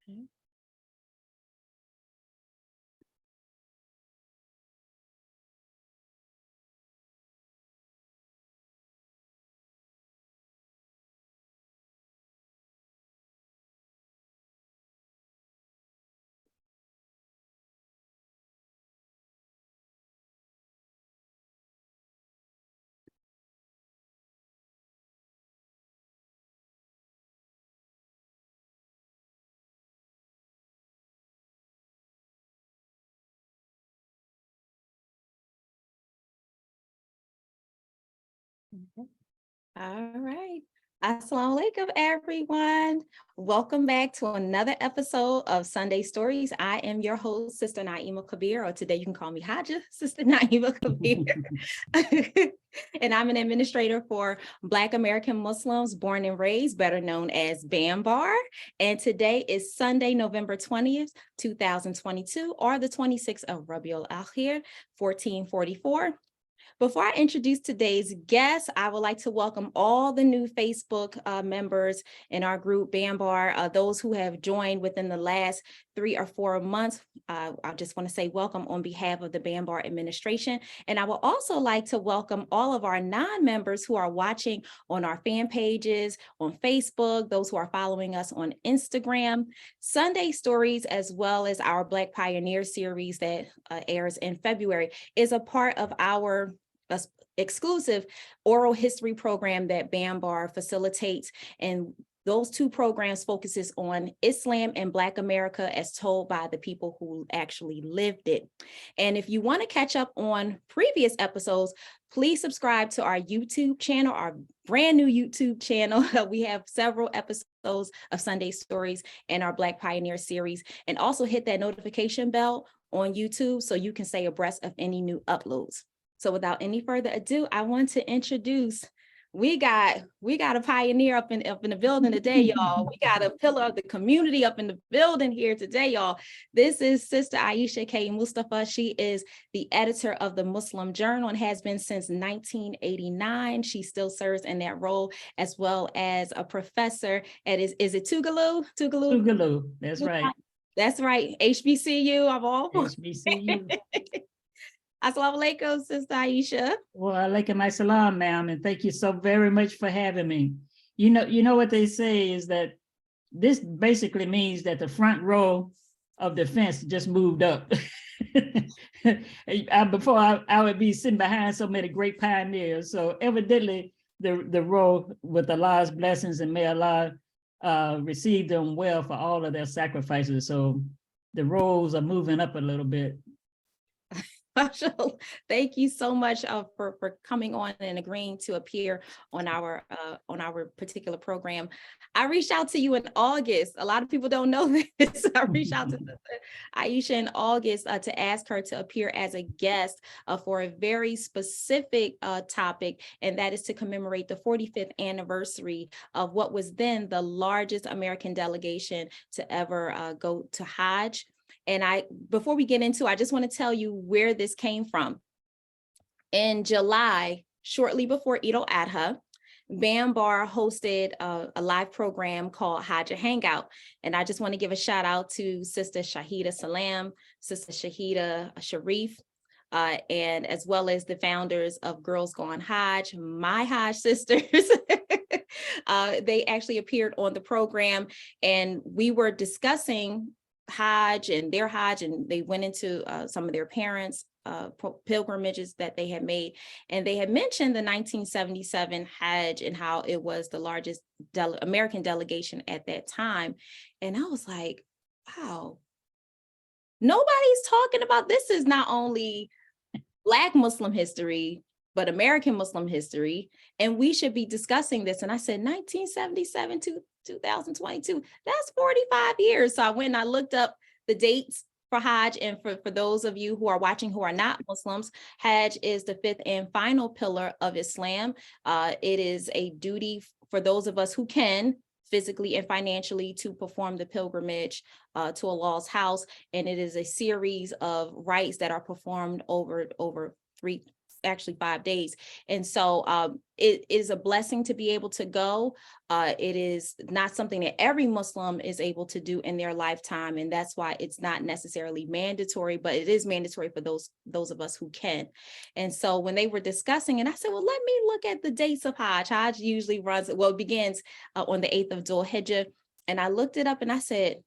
Okay. Okay. All right. Assalamu alaikum, everyone. Welcome back to another episode of Sunday Stories. I am your host, Sister Naeemah Khabir, or today you can call me Hajjah, Sister Naeemah Khabir. And I'm an administrator for Black American Muslims born and raised, better known as BAMBAR. And today is Sunday, November 20th, 2022, or the 26th of Rabiul Akhir, 1444. Before I introduce today's guest, I would like to welcome all the new Facebook members in our group, BAMBAR, those who have joined within the last 3 or 4 months. I just want to say welcome on behalf of the BAMBAR administration. And I would also like to welcome all of our non-members who are watching on our fan pages, on Facebook, those who are following us on Instagram. Sunday Stories, as well as our Black Pioneer series that airs in February, is a part of our exclusive oral history program that BAMBAR facilitates. And those two programs focuses on Islam and Black America as told by the people who actually lived it. And if you want to catch up on previous episodes, please subscribe to our YouTube channel, our brand new YouTube channel. We have several episodes of Sunday Stories and our Black Pioneer series, and also hit that notification bell on YouTube so you can stay abreast of any new uploads. So without any further ado, I want to introduce, we got a pioneer up in the building today, y'all. We got a pillar of the community up in the building here today, y'all. This is Sister Hajjah K. Mustafa. She is the editor of the Muslim Journal and has been since 1989. She still serves in that role, as well as a professor at, is it Tougaloo? Tougaloo, that's right. That's right, HBCU of all. HBCU. Assalamu alaikum, Sister Aisha. Well, alaikum assalam, ma'am, and thank you so very much for having me. You know what they say is that this basically means that the front row of the fence just moved up. Before I would be sitting behind so many great pioneers. So evidently the row with Allah's blessings, and may Allah receive them well for all of their sacrifices. So the rows are moving up a little bit. Thank you so much for coming on and agreeing to appear on our particular program. I reached out to you in August. A lot of people don't know this. I reached out to Aisha in August to ask her to appear as a guest for a very specific topic, and that is to commemorate the 45th anniversary of what was then the largest American delegation to ever go to Hajj. And before we get into, I just want to tell you where this came from. In July, shortly before Eid al-Adha, BAMBAR hosted a live program called Hajjah Hangout. And I just want to give a shout out to Sister Shahida Salam, Sister Shahida Sharif, and as well as the founders of Girls Gone Hajj, my Hajj sisters. They actually appeared on the program, and we were discussing Hajj and their Hajj, and they went into some of their parents' pilgrimages that they had made, and they had mentioned the 1977 Hajj and how it was the largest American delegation at that time. And I was like, wow, nobody's talking about this. Is not only Black Muslim history, but American Muslim history, and we should be discussing this. And I said 1977 to 2022, that's 45 years. So I went and I looked up the dates for Hajj. And for those of you who are watching who are not Muslims, Hajj is the 5th and final pillar of Islam. It is a duty for those of us who can physically and financially to perform the pilgrimage to Allah's house. And it is a series of rites that are performed over actually 5 days. And so it is a blessing to be able to go. It is not something that every Muslim is able to do in their lifetime. And that's why it's not necessarily mandatory, but it is mandatory for those of us who can. And so when they were discussing it, I said, well, let me look at the dates of Hajj. Hajj usually it begins on the 8th of Dhul Hijjah. And I looked it up and I said,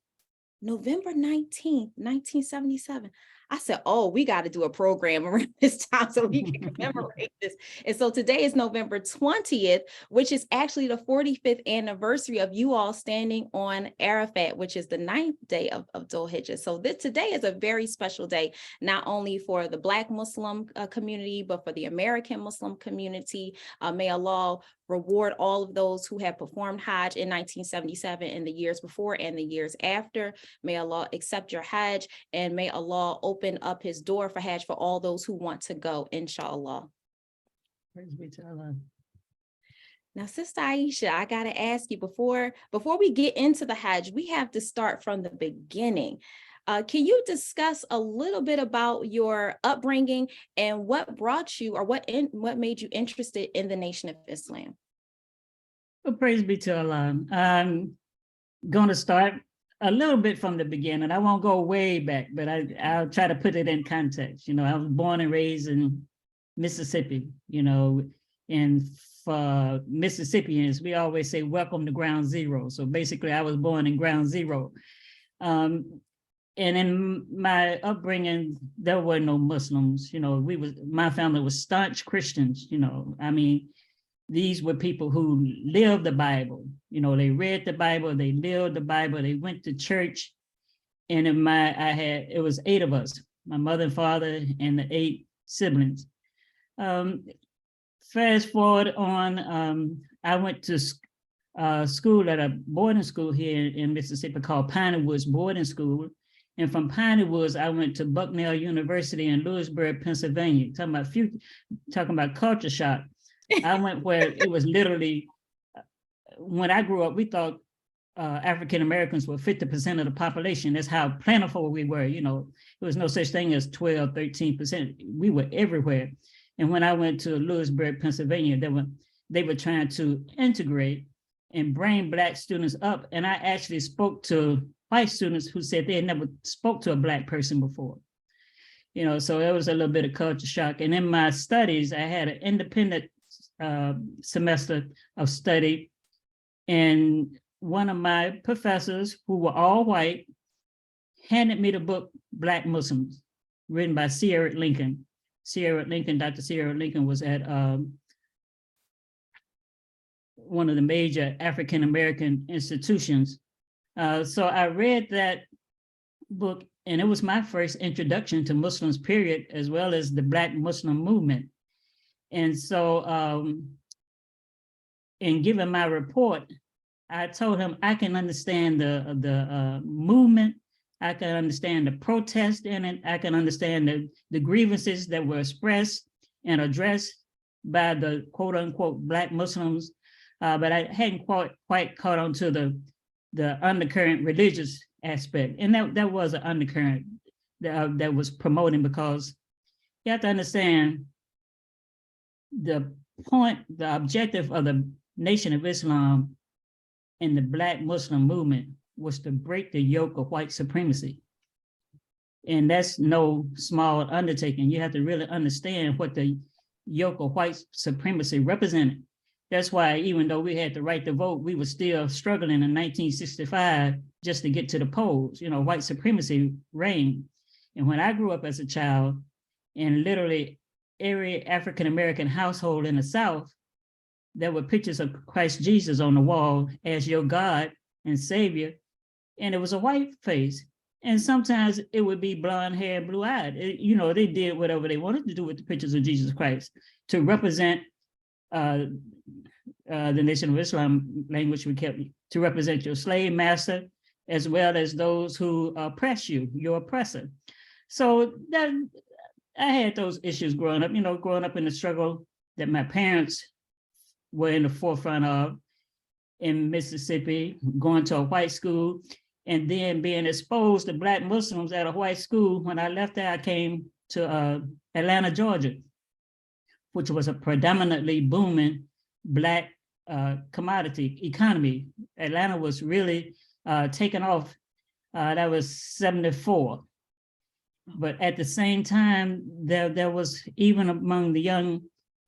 November 19th, 1977. I said, oh, we got to do a program around this time so we can commemorate this. And so today is November 20th, which is actually the 45th anniversary of you all standing on Arafat, which is the 9th day of Dhul Hijjah. So today is a very special day, not only for the Black Muslim community, but for the American Muslim community. May Allah reward all of those who have performed Hajj in 1977 and the years before and the years after. May Allah accept your Hajj, and may Allah open up his door for Hajj for all those who want to go, inshallah. Praise be to Allah. Now, Sister Aisha, I got to ask you, before we get into the Hajj, we have to start from the beginning. Can you discuss a little bit about your upbringing and what brought you, or what made you interested in the Nation of Islam? Well, praise be to Allah. I'm going to start a little bit from the beginning. I won't go way back, but I'll try to put it in context. You know, I was born and raised in Mississippi, you know, and for Mississippians, we always say, welcome to ground zero. So basically, I was born in ground zero. And in my upbringing, there were no Muslims. You know, my family was staunch Christians. You know, I mean, these were people who lived the Bible. You know, they read the Bible, they lived the Bible, they went to church. And it was 8 of us, my mother and father and the 8 siblings. Fast forward on, I went to school at a boarding school here in Mississippi called Piney Woods Boarding School. And from Piney Woods, I went to Bucknell University in Lewisburg, Pennsylvania. Talking about culture shock. I went where it was literally, when I grew up, we thought African Americans were 50% of the population. That's how plentiful we were. You know, there was no such thing as 12, 13%. We were everywhere. And when I went to Lewisburg, Pennsylvania, they were trying to integrate and bring Black students up. And I actually spoke to white students who said they had never spoke to a Black person before. You know, so it was a little bit of culture shock. And in my studies, I had an independent semester of study. And one of my professors, who were all white, handed me the book Black Muslims, written by Sierra Lincoln. Dr. Sierra Lincoln was at one of the major African-American institutions. So I read that book, and it was my first introduction to Muslims, period, as well as the Black Muslim movement. And so in giving my report, I told him I can understand the movement, I can understand the protest in it, I can understand the grievances that were expressed and addressed by the quote unquote Black Muslims, but I hadn't quite caught on to the undercurrent religious aspect. And that was an undercurrent that was promoting, because you have to understand the objective of the Nation of Islam and the Black Muslim movement was to break the yoke of white supremacy. And that's no small undertaking. You have to really understand what the yoke of white supremacy represented. That's why, even though we had the right to vote, we were still struggling in 1965 just to get to the polls. You know, white supremacy reigned. And when I grew up as a child, in literally every African-American household in the South, there were pictures of Christ Jesus on the wall as your God and Savior. And it was a white face. And sometimes it would be blonde hair, blue eyed. You know, they did whatever they wanted to do with the pictures of Jesus Christ to represent the Nation of Islam language we kept, to represent your slave master, as well as those who oppress you, your oppressor. So that I had those issues growing up, you know, growing up in the struggle that my parents were in the forefront of in Mississippi, going to a white school, and then being exposed to Black Muslims at a white school. When I left there, I came to Atlanta, Georgia, which was a predominantly booming Black commodity economy. Atlanta was really taking off. That was 74. But at the same time, there was, even among the young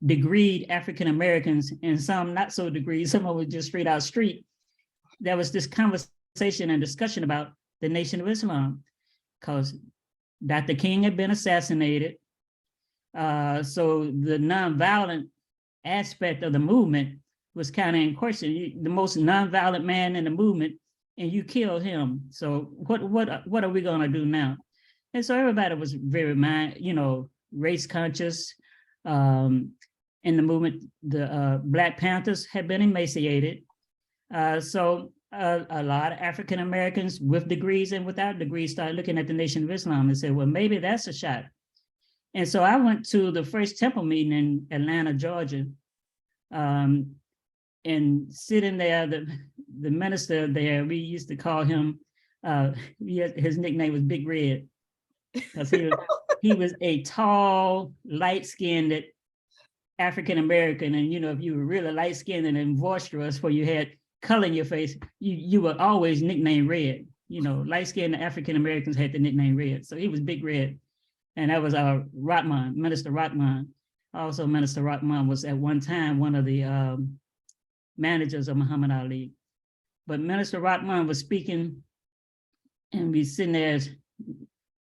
degreed African Americans, and some not so degreed, some of them just straight out street, there was this conversation and discussion about the Nation of Islam, because Dr. King had been assassinated. So the nonviolent aspect of the movement was kind of in question. The most nonviolent man in the movement, and you kill him. So what are we gonna do now? And so everybody was very race conscious. In the movement, the Black Panthers had been emaciated. So a lot of African Americans with degrees and without degrees started looking at the Nation of Islam and said, well, maybe that's a shot. And so I went to the first temple meeting in Atlanta, Georgia, and sitting there, the minister there, we used to call him, his nickname was Big Red, because he was a tall, light-skinned African American. And if you were really light-skinned and boisterous, where you had color in your face, you were always nicknamed Red. Light-skinned African Americans had the nickname Red. So he was Big Red. And that was our Rahman, Minister Rahman. Also, Minister Rahman was at one time one of the managers of Muhammad Ali. But Minister Rahman was speaking, and we sitting there as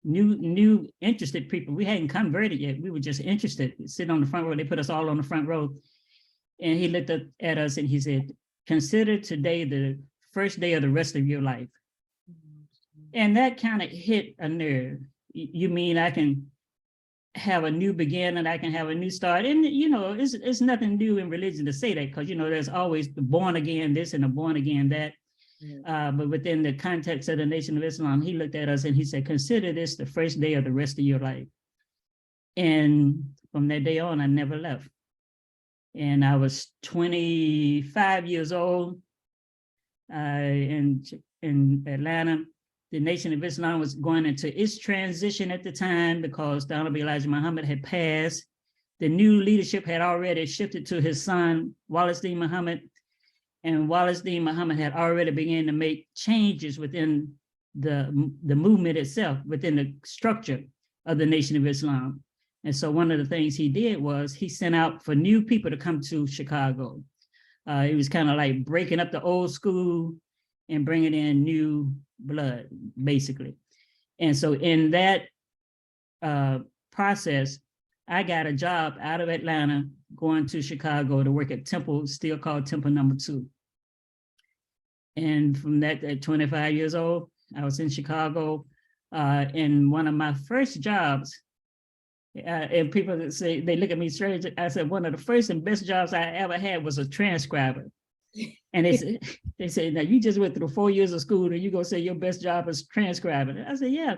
new interested people. We hadn't converted yet. We were just interested, sitting on the front row. They put us all on the front row. And he looked at us and he said, consider today the first day of the rest of your life. And that kind of hit a nerve. You mean I can have a new beginning, I can have a new start? And it's nothing new in religion to say that, because there's always the born again this and the born again that. But within the context of the Nation of Islam, he looked at us and he said, consider this the first day of the rest of your life. And from that day on, I never left. And I was 25 years old in Atlanta. The Nation of Islam was going into its transition at the time, because the Honorable Elijah Muhammad had passed. The new leadership had already shifted to his son, Warith Deen Mohammed. And Warith Deen Mohammed had already begun to make changes within the movement itself, within the structure of the Nation of Islam. And so one of the things he did was he sent out for new people to come to Chicago. It was kind of like breaking up the old school and bringing in new blood, basically. And so in that process, I got a job out of Atlanta going to Chicago to work at Temple, still called Temple No. 2. And from that, at 25 years old, I was in Chicago. And one of my first jobs, and people that say, they look at me strange, I said, one of the first and best jobs I ever had was a transcriber. And they say, now you just went through 4 years of school and you go say your best job is transcribing. I said, yeah,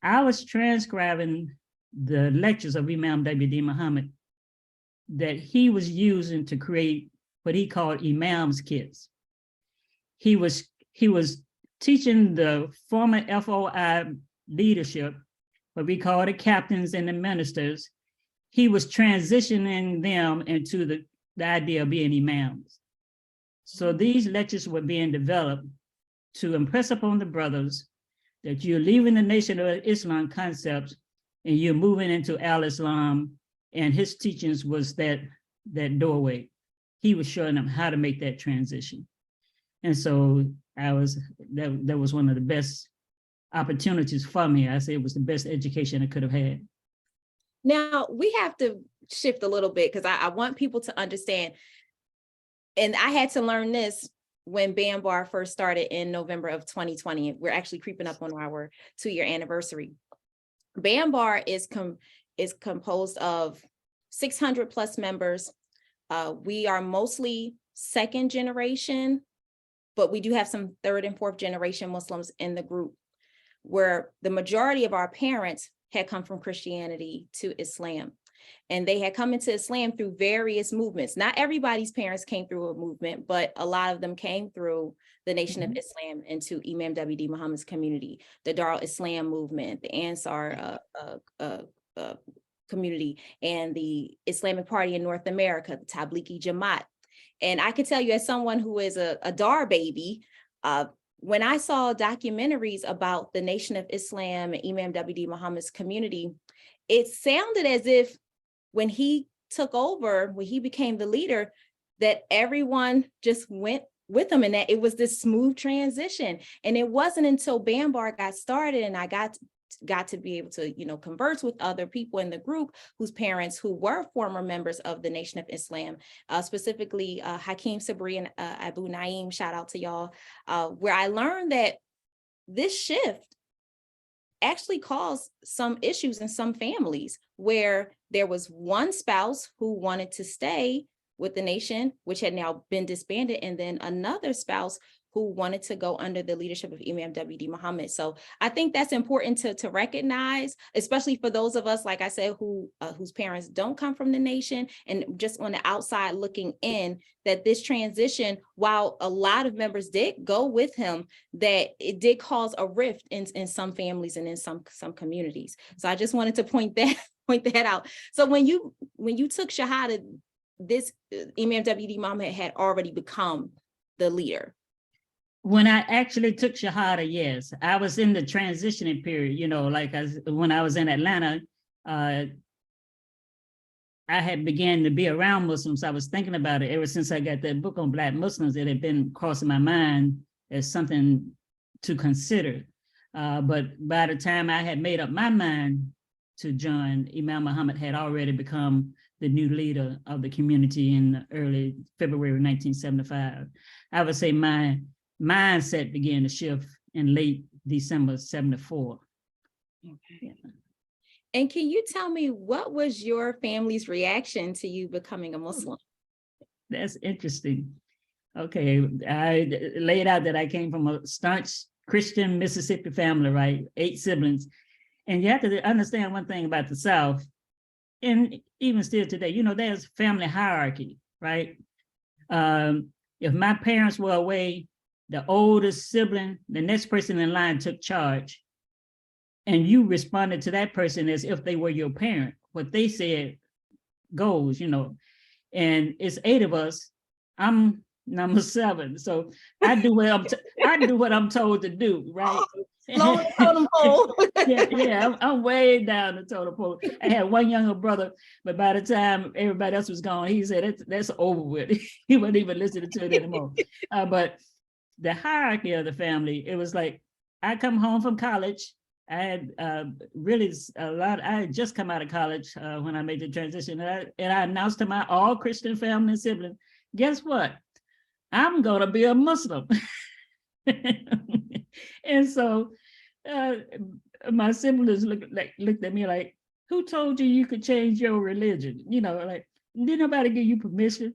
I was transcribing the lectures of Imam Warith Deen Mohammed that he was using to create what he called Imam's kits. He was teaching the former FOI leadership, what we call the captains and the ministers. He was transitioning them into the idea of being imams. So these lectures were being developed to impress upon the brothers that you're leaving the Nation of Islam concepts and you're moving into al-Islam, and his teachings was that doorway. He was showing them how to make that transition. And so that was one of the best opportunities for me. I say it was the best education I could have had. Now we have to shift a little bit, because I want people to understand, and I had to learn this when BAMBAR first started in November of 2020. We're actually creeping up on our 2-year anniversary. BAMBAR is composed of 600 plus members. We are mostly second generation, but we do have some third and fourth generation Muslims in the group, where the majority of our parents had come from Christianity to Islam. And they had come into Islam through various movements. Not everybody's parents came through a movement, but a lot of them came through the Nation of Islam into Imam Warith Deen Mohammed's community, the Darul Islam movement, the Ansar community and the Islamic Party in North America, the Tablighi Jamaat. And I can tell you, as someone who is a Dar baby, when I saw documentaries about the Nation of Islam and Imam Warith Deen Mohammed's community, it sounded as if when he took over, when he became the leader, that everyone just went with him and that it was this smooth transition. And it wasn't until BAMBAR got started and I got to be able to, converse with other people in the group whose parents who were former members of the Nation of Islam, specifically Hakeem Sabri and Abu Naeem, shout out to y'all, where I learned that this shift actually caused some issues in some families where there was one spouse who wanted to stay with the nation, which had now been disbanded, and then another spouse who wanted to go under the leadership of Imam Warith Deen Mohammed. So I think that's important to recognize, especially for those of us, like I said, whose parents don't come from the nation and just on the outside looking in, that this transition, while a lot of members did go with him, that it did cause a rift in some families and in some communities. So I just wanted to point that out. So when you took Shahada, this Imam Warith Deen Mohammed had already become the leader. When I actually took Shahada, yes, I was in the transitioning period, when I was in Atlanta, I had began to be around Muslims. I was thinking about it ever since I got that book on Black Muslims. It had been crossing my mind as something to consider. But by the time I had made up my mind to join, Imam Muhammad had already become the new leader of the community in early February 1975. I would say my mindset began to shift in late December 74. Okay. Yeah. And can you tell me, what was your family's reaction to you becoming a Muslim? That's interesting. Okay, I laid out that I came from a staunch Christian Mississippi family, right? 8 siblings. And you have to understand one thing about the South, and even still today, there's family hierarchy, right? If my parents were away, the oldest sibling, the next person in line took charge. And you responded to that person as if they were your parent. What they said goes, and it's 8 of us. I'm number 7. So I do what I'm told to do, right? Low the totem pole. I'm way down the totem pole. I had one younger brother, but by the time everybody else was gone, he said, that's over with. He wasn't even listening to it anymore. But the hierarchy of the family, it was like, I come home from college. I had I had just come out of college when I made the transition. And I announced to my all Christian family and siblings, guess what? I'm going to be a Muslim. And so my siblings looked at me like, who told you could change your religion? Like, did nobody give you permission?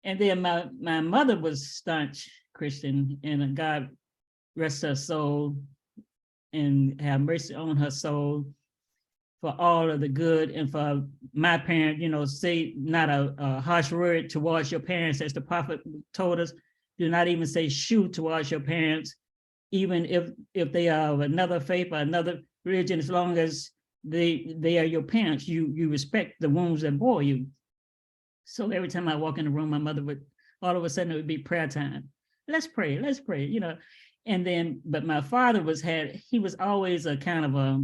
And then my mother was staunch Christian, and God rest her soul and have mercy on her soul for all of the good. And for my parent, say not a harsh word towards your parents, as the prophet told us. Do not even say shoo towards your parents, even if they are of another faith or another religion, as long as they are your parents. You respect the wombs that bore you. So every time I walk in the room, my mother would, all of a sudden it would be prayer time. Let's pray, And then, but my father he was always a kind of a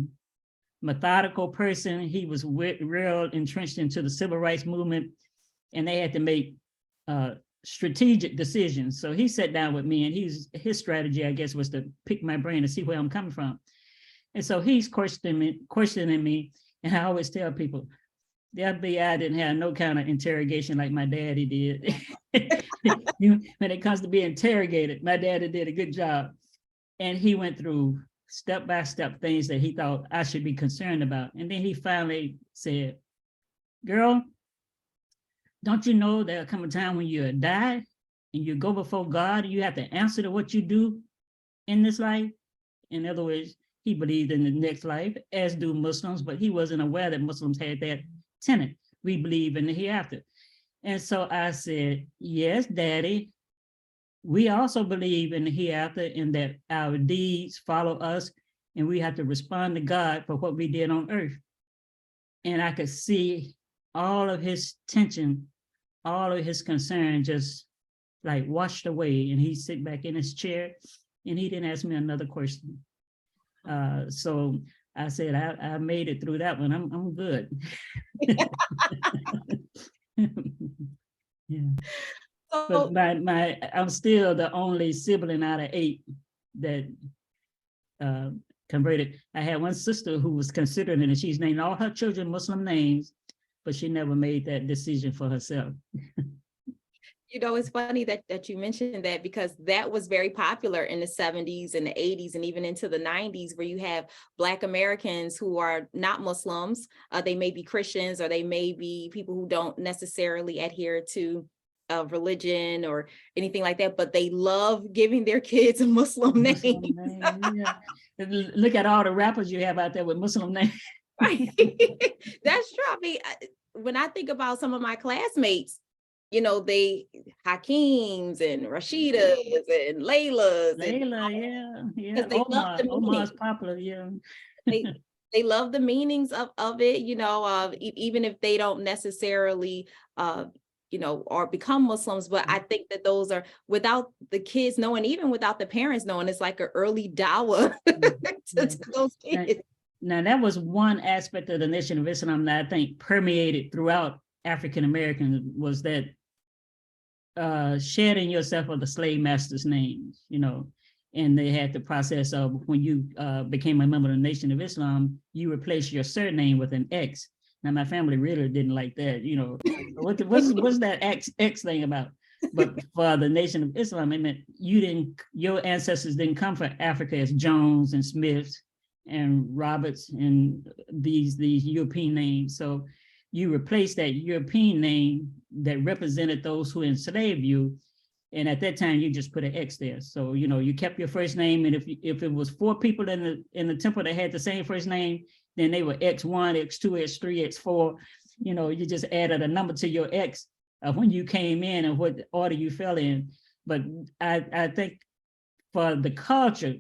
methodical person. He was real entrenched into the civil rights movement, and they had to make strategic decisions. So he sat down with me, and his strategy, I guess, was to pick my brain to see where I'm coming from. And so he's questioning me, and I always tell people, the FBI didn't have no kind of interrogation like my daddy did. When it comes to being interrogated, my daddy did a good job. And he went through step-by-step things that he thought I should be concerned about. And then he finally said, girl, don't you know there'll come a time when you die and you go before God and you have to answer to what you do in this life? In other words, he believed in the next life, as do Muslims, but he wasn't aware that Muslims had that tenet. We believe in the hereafter. And so I said, yes, Daddy, we also believe in the hereafter, and that our deeds follow us, and we have to respond to God for what we did on earth. And I could see all of his tension, all of his concern just like washed away. And he'd sit back in his chair and he didn't ask me another question. So I said, I made it through that one. I'm good. Yeah. But So I'm still the only sibling out of 8 that converted. I had one sister who was considering it, and she's named all her children Muslim names, but she never made that decision for herself. it's funny that you mentioned that, because that was very popular in the 70s and the 80s and even into the 90s, where you have Black Americans who are not Muslims. They may be Christians, or they may be people who don't necessarily adhere to religion or anything like that, but they love giving their kids a Muslim name. Yeah. Look at all the rappers you have out there with Muslim names. Right. That's true. I mean, when I think about some of my classmates, they Hakeems and Rashidas and Laylas. Layla, yeah. Because they love the Omar's popular, yeah. They love the meanings of it, even if they don't necessarily or become Muslims. But I think that those are, without the kids knowing, even without the parents knowing, it's like an early dawah to those kids. Now, that was one aspect of the Nation of Islam that I think permeated throughout African Americans, was that shedding yourself of the slave masters' names, and they had the process of, when you became a member of the Nation of Islam, you replaced your surname with an X. Now, my family really didn't like that, what's that X thing about? But for the Nation of Islam, it meant your ancestors didn't come from Africa as Jones and Smith and Roberts and these European names. So you replace that European name that represented those who enslaved you. And at that time, you just put an X there. So, you kept your first name. And if it was 4 people in the temple that had the same first name, then they were X1, X2, X3, X4. You just added a number to your X when you came in and what order you fell in. But I think for the culture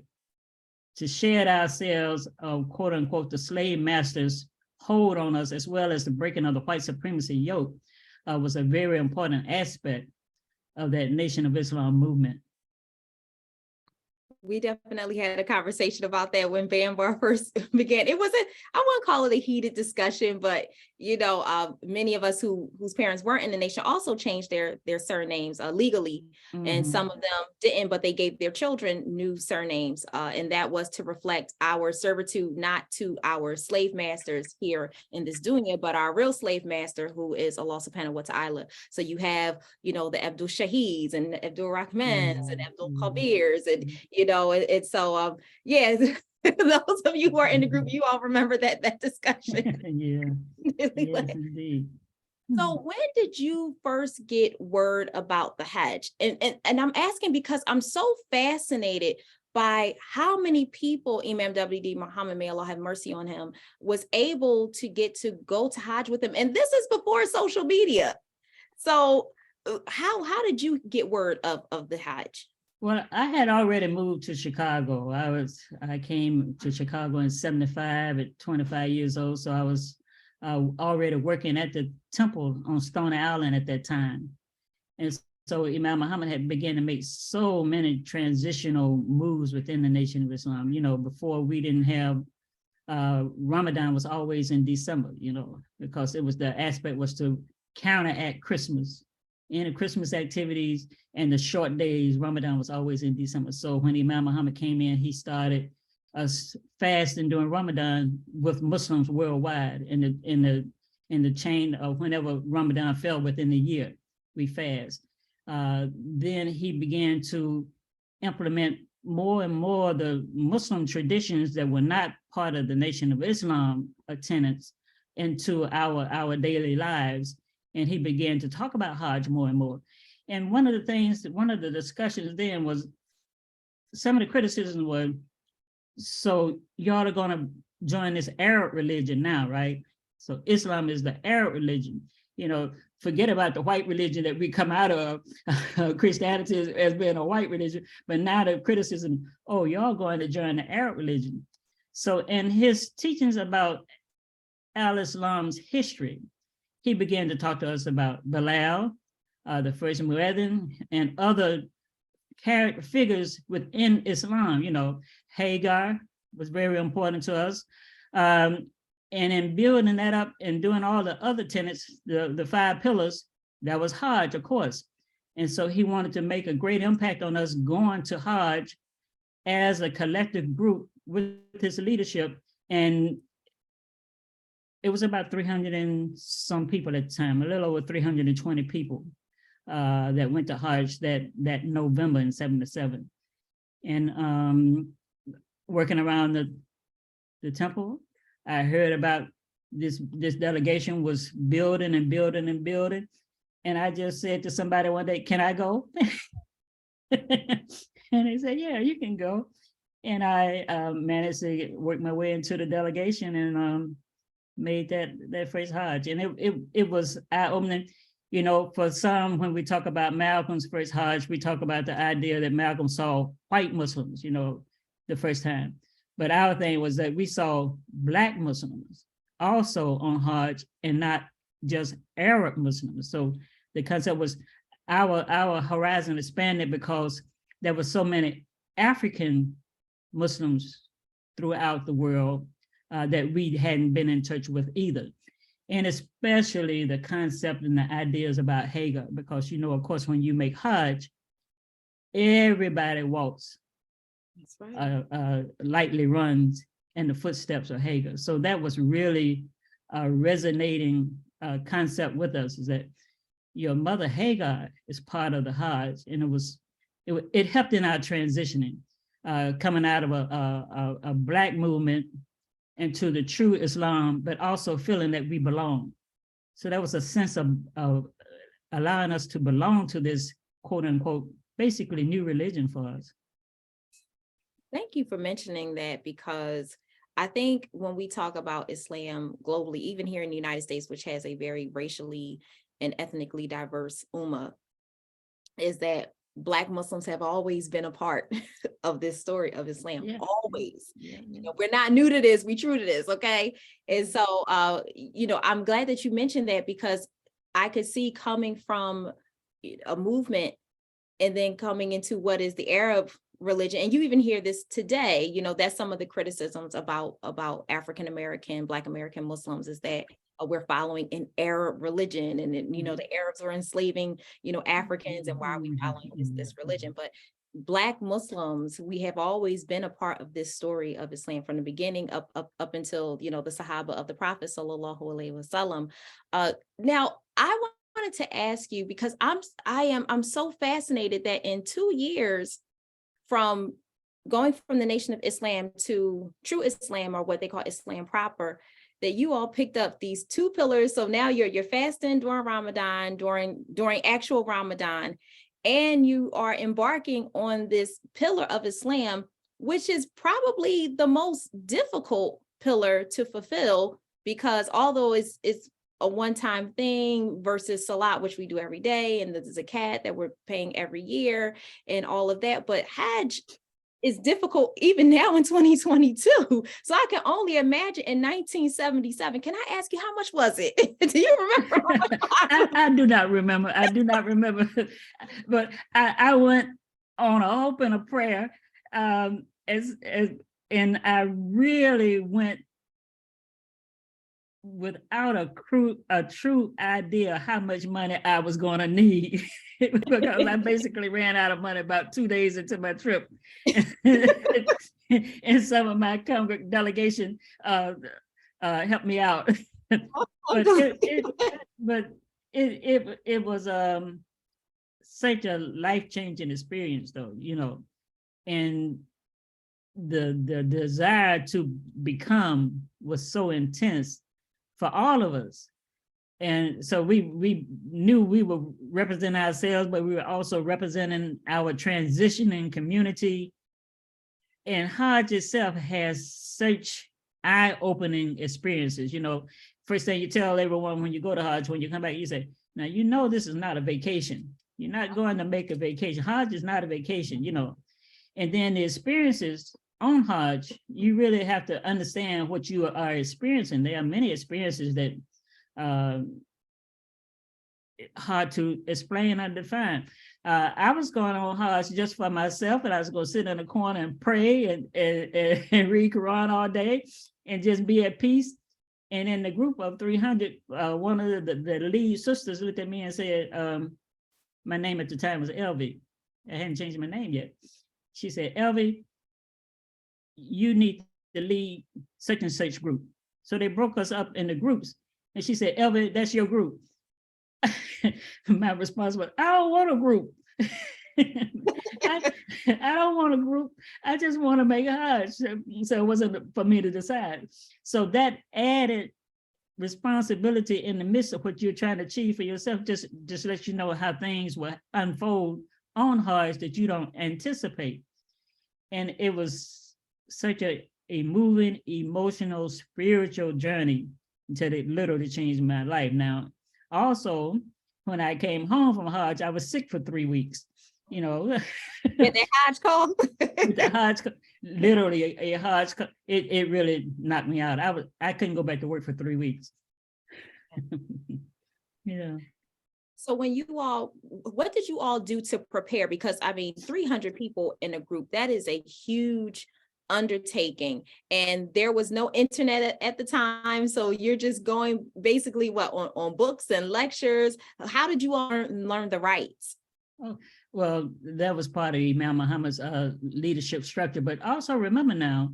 to shed ourselves of, quote unquote, the slave masters' hold on us, as well as the breaking of the white supremacy yoke, was a very important aspect of that Nation of Islam movement. We definitely had a conversation about that when BAMBAR first began. It wasn't, I won't call it a heated discussion, but many of us whose parents weren't in the nation also changed their surnames legally. Mm-hmm. And some of them didn't, but they gave their children new surnames. And that was to reflect our servitude, not to our slave masters here in this dunya, but our real slave master, who is Allah subhanahu wa ta'ala. So you have, the Abdul Shaheeds and Abdul Rahmans and Abdul Kabirs, and it's so yeah. Those of you who are in the group, you all remember that discussion. Yeah. Yes, indeed. So when did you first get word about the Hajj? And I'm asking because I'm so fascinated by how many people Imam Warith Deen Mohammed, may Allah have mercy on him, was able to get to go to Hajj with him. And this is before social media. So how did you get word of the Hajj? Well, I had already moved to Chicago. I came to Chicago in 75 at 25 years old. So I was already working at the temple on Stone Island at that time. And so Imam Muhammad had begun to make so many transitional moves within the Nation of Islam. Before we didn't have, Ramadan was always in December, because it was, the aspect was to counteract Christmas. In the Christmas activities and the short days, Ramadan was always in December. So when Imam Muhammad came in, he started us fasting during Ramadan with Muslims worldwide in the chain of whenever Ramadan fell within the year, we fast. Then he began to implement more and more the Muslim traditions that were not part of the Nation of Islam tenets into our daily lives. And he began to talk about Hajj more and more. And one of the discussions then was, some of the criticisms were, so y'all are gonna join this Arab religion now, right? So Islam is the Arab religion. Forget about the white religion that we come out of, Christianity as being a white religion, but now the criticism, oh, y'all going to join the Arab religion. So in his teachings about al-Islam's history, he began to talk to us about Bilal, the first Muezzin, and other figures within Islam. You know, Hagar was very important to us. And in building that up and doing all the other tenets, the 5 pillars, that was Hajj, of course. And so he wanted to make a great impact on us going to Hajj as a collective group with his leadership. And it was about 300 and some people at the time, a little over 320 people that went to Hajj that November in 77. And working around the temple, I heard about this delegation was building and building and building. And I just said to somebody one day, can I go? And they said, yeah, you can go. And I managed to work my way into the delegation and made that first Hajj. And it was eye-opening. You know, for some, when we talk about Malcolm's first Hajj, we talk about the idea that Malcolm saw white Muslims, you know, the first time. But our thing was that we saw Black Muslims also on Hajj and not just Arab Muslims. So the concept was our horizon expanded because there were so many African Muslims throughout the world that we hadn't been in touch with either. And especially the concept and the ideas about Hagar, because, you know, of course, when you make Hajj, everybody walks. That's right. Lightly runs in the footsteps of Hagar. So that was really a resonating concept with us, is that your mother Hagar is part of the Hajj, and it helped in our transitioning, coming out of a Black movement into the true Islam, but also feeling that we belong. So that was a sense of allowing us to belong to this quote unquote, basically new religion for us. Thank you for mentioning that, because I think when we talk about Islam globally, even here in the United States, which has a very racially and ethnically diverse ummah, is that Black Muslims have always been a part of this story of Islam, always. You know, we're not new to this, we true to this, okay? And so, you know, I'm glad that you mentioned that, because I could see coming from a movement and then coming into what is the Arab religion, and you even hear this today, you know, that's some of the criticisms about African-American, Black American Muslims, is that we're following an Arab religion, and you know, the Arabs were enslaving, you know, Africans, and why are we following this religion? But Black Muslims, we have always been a part of this story of Islam from the beginning up until, you know, the Sahaba of the Prophet sallallahu alaihi wasallam. Now, I wanted to ask you, because I'm so fascinated that in 2 years from going from the Nation of Islam to true Islam, or what they call Islam proper, that you all picked up these 2 pillars. So now you're fasting during Ramadan, during actual Ramadan, and you are embarking on this pillar of Islam, which is probably the most difficult pillar to fulfill, because although it's a one-time thing versus Salat, which we do every day, and the Zakat that we're paying every year and all of that, but Hajj is difficult even now in 2022. So I can only imagine in 1977. Can I ask you, how much was it? Do you remember? I do not remember. I do not remember. But I went on an open prayer, and I really went without a true idea how much money I was going to need, because I basically ran out of money about 2 days into my trip. And some of my delegation helped me out. But it was such a life-changing experience, though, you know, and the desire to become was so intense for all of us. And so we knew we were representing ourselves, but we were also representing our transitioning community. And Hajj itself has such eye-opening experiences. You know, first thing you tell everyone when you go to Hajj, when you come back, you say, now, you know, this is not a vacation. You're not going to make a vacation. Hajj is not a vacation, you know. And then the experiences on Hajj, you really have to understand what you are experiencing. There are many experiences that hard to explain or define. I was going on Hajj just for myself, and I was going to sit in a corner and pray and read Quran all day and just be at peace. And in the group of 300, one of the lead sisters looked at me and said, my name at the time was Elvie. I hadn't changed my name yet. She said, Elvie, you need to lead such and such group. So they broke us up into groups. And she said, Elvie, that's your group. My response was, I don't want a group. I don't want a group. I just want to make a Hajj. So it wasn't for me to decide. So that added responsibility in the midst of what you're trying to achieve for yourself just lets you know how things will unfold on Hajj that you don't anticipate. And it was such a moving, emotional, spiritual journey until it literally changed my life. Now, also, when I came home from Hajj, I was sick for 3 weeks, you know. With the Hajj call? With the Hajj, literally a Hajj, it really knocked me out. I couldn't go back to work for 3 weeks. Yeah. So when you all, what did you all do to prepare? Because I mean, 300 people in a group, that is a huge undertaking, and there was no internet at the time, so you're just going basically what on books and lectures. How did you all learn the rites? Oh, well, that was part of Imam Muhammad's leadership structure. But also remember now,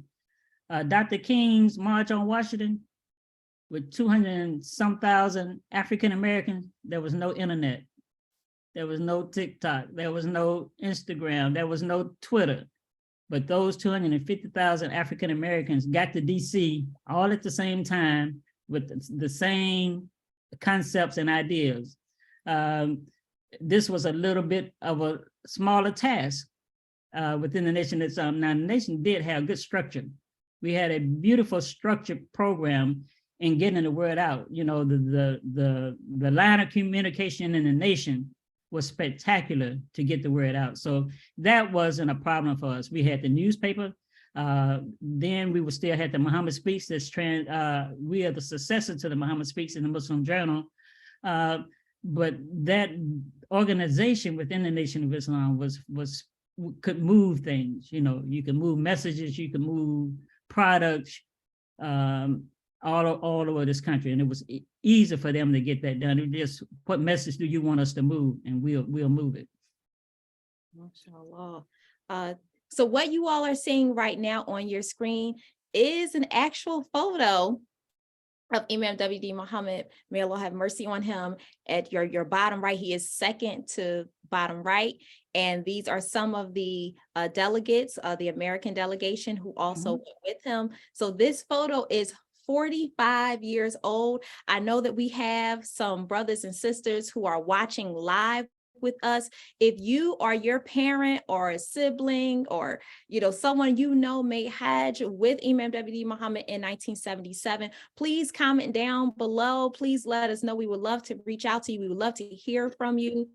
Dr. King's March on Washington with 200 and some thousand African Americans. There was no internet, there was no TikTok, there was no Instagram, there was no Twitter. But those 250,000 African Americans got to DC all at the same time with the same concepts and ideas. This was a little bit of a smaller task within the nation itself. Now, the nation did have good structure. We had a beautiful structured program in getting the word out. You know, the line of communication in the nation was spectacular to get the word out. So that wasn't a problem for us. We had the newspaper. Then we would still have the Muhammad Speaks. We are the successor to the Muhammad Speaks in the Muslim Journal. But that organization within the Nation of Islam could move things. You know, you can move messages, you can move products, all over this country, and it was easy for them to get that done. It just, what message do you want us to move, and we'll move it. MashaAllah. So what you all are seeing right now on your screen is an actual photo of Imam Warith Deen Mohammed. May Allah have mercy on him. At your bottom right, he is second to bottom right. And these are some of the delegates, the American delegation who also went with him. So this photo is 45 years old. I know that we have some brothers and sisters who are watching live with us. If you or your parent or a sibling or someone made Hajj with Imam Warith Deen Mohammed in 1977, please comment down below. Please let us know. We would love to reach out to you. We would love to hear from you.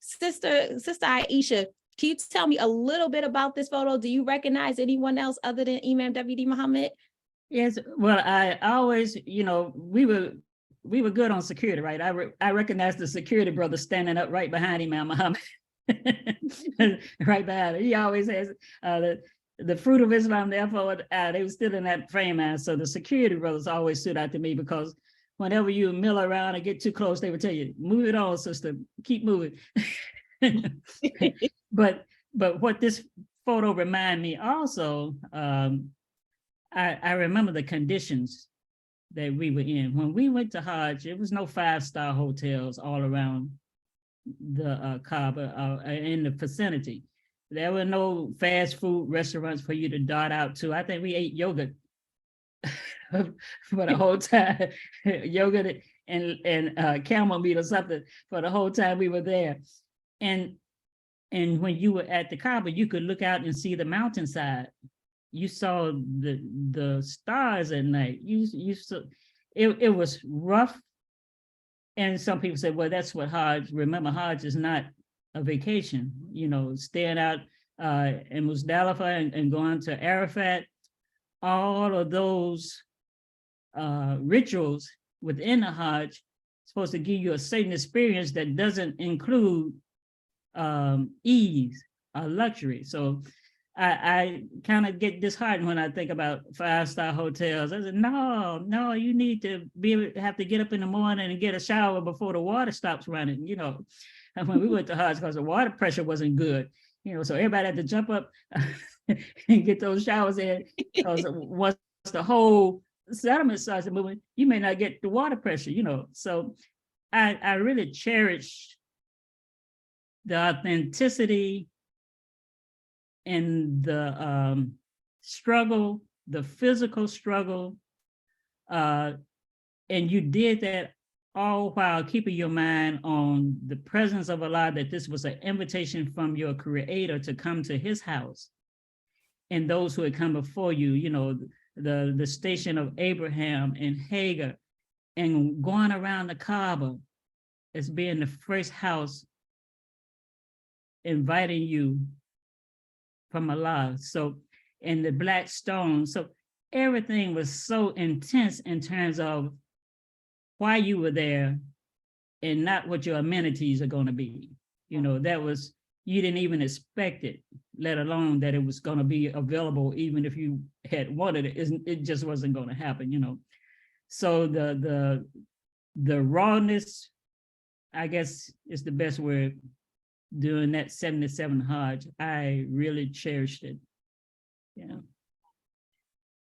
Sister Aisha, can you tell me a little bit about this photo? Do you recognize anyone else other than Imam Warith Deen Mohammed? Yes, well, I always, we were good on security, right? I recognize the security brother standing up right behind Imam Muhammad, right behind him. He always has the fruit of Islam, therefore, they were still in that frame. So the security brothers always stood out to me, because whenever you mill around and get too close, they would tell you, move it on, sister, keep moving. But what this photo reminded me also, I remember the conditions that we were in. When we went to Hajj, it was no 5-star hotels all around the Kaaba in the vicinity. There were no fast food restaurants for you to dart out to. I think we ate yogurt for the whole time, yogurt and camel meat or something for the whole time we were there. And when you were at the Kaaba, you could look out and see the mountainside. You saw the stars at night. You saw it was rough. And some people say, well, that's what Hajj. Remember, Hajj is not a vacation. Staying out in Mustafa and going to Arafat, all of those rituals within the Hajj supposed to give you a certain experience that doesn't include ease or luxury. So I kind of get disheartened when I think about 5-star hotels. I said, no, you need to have to get up in the morning and get a shower before the water stops running, you know. And when we went to Hajj, because the water pressure wasn't good, you know, so everybody had to jump up and get those showers in, because once the whole settlement starts moving, you may not get the water pressure, you know. So I really cherish the authenticity and the struggle, the physical struggle, and you did that all while keeping your mind on the presence of Allah, that this was an invitation from your creator to come to his house. And those who had come before you, you know, the station of Abraham and Hagar, and going around the Kaaba as being the first house inviting you from Allah. So, and the black stone. So everything was so intense in terms of why you were there and not what your amenities are going to be. You know, that was, you didn't even expect it, let alone that it was going to be available. Even if you had wanted it, it just wasn't going to happen, you know. So the rawness, I guess, is the best word. During that 77 Hajj, I really cherished it. Yeah.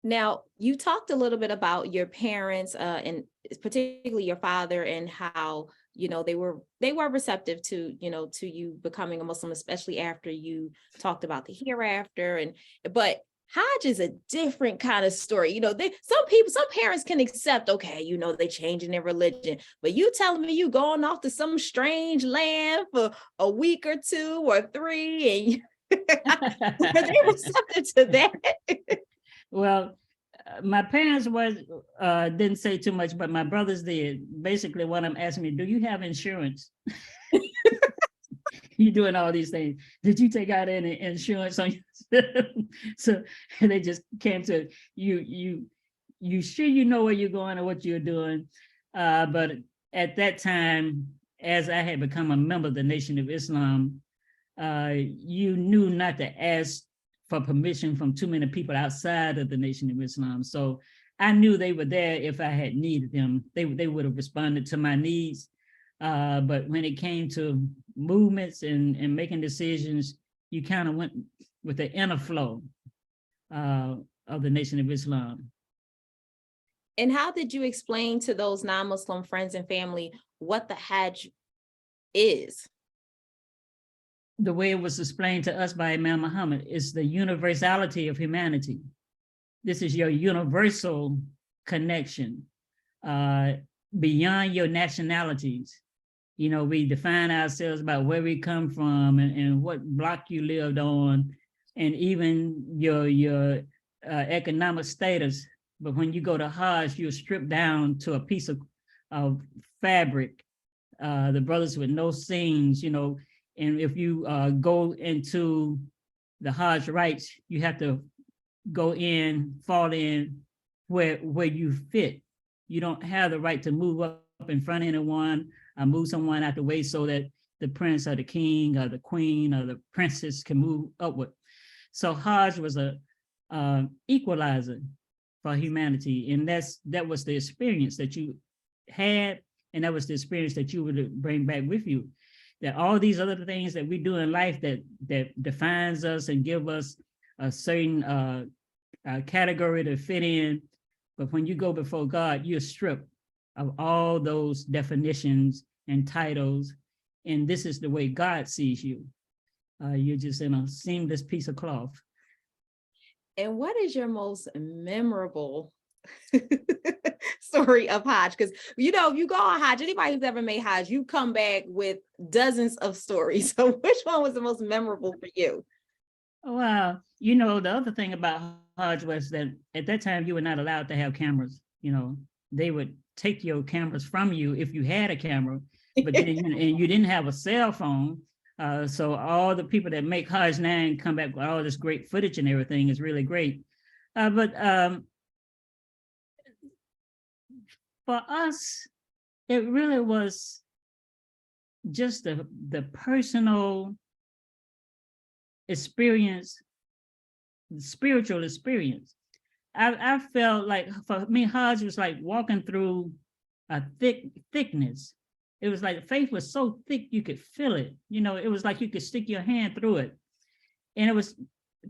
Now, you talked a little bit about your parents, and particularly your father, and how, you know, they were receptive to, you know, to you becoming a Muslim, especially after you talked about the hereafter. But Hajj is a different kind of story. You know, some parents can accept, okay, you know, they changing their religion, but you telling me you going off to some strange land for a week or 2 or 3, and are they receptive to that? Well, my parents didn't say too much, but my brothers did. Basically, one of them asked me, "Do you have insurance? You doing all these things? Did you take out any insurance on you?" So they just came to you. You sure you know where you're going or what you're doing? But at that time, as I had become a member of the Nation of Islam, you knew not to ask for permission from too many people outside of the Nation of Islam. So I knew they were there if I had needed them. They would have responded to my needs. But when it came to movements and making decisions, you kind of went with the inner flow of the Nation of Islam. And how did you explain to those non-Muslim friends and family what the Hajj is? The way it was explained to us by Imam Muhammad is the universality of humanity. This is your universal connection beyond your nationalities. You know, we define ourselves by where we come from and what block you lived on, and even your economic status. But when you go to Hajj, you're stripped down to a piece of fabric. The brothers with no seams, you know, and if you go into the Hajj rites, you have to fall in where you fit. You don't have the right to move up in front of anyone, move someone out the way so that the prince or the king or the queen or the princess can move upward. So Hajj was a equalizer for humanity, and that was the experience that you had, and that was the experience that you would bring back with you. That all these other things that we do in life that defines us and give us a certain category to fit in, but when you go before God, you're stripped of all those definitions and titles, and this is the way God sees you. You're just in a seamless piece of cloth. And what is your most memorable story of Hajj? Because, you know, if you go on Hajj, anybody who's ever made Hajj, you come back with dozens of stories. So which one was the most memorable for you? Well, you know, the other thing about Hajj was that at that time you were not allowed to have cameras. You know, they would take your cameras from you if you had a camera, but then, and you didn't have a cell phone. So all the people that make Hajj now and come back with all this great footage and everything is really great. But for us, it really was just the personal experience, the spiritual experience. I felt like, for me, Hajj was like walking through a thickness. It was like the faith was so thick you could feel it. It was like you could stick your hand through it. And it was,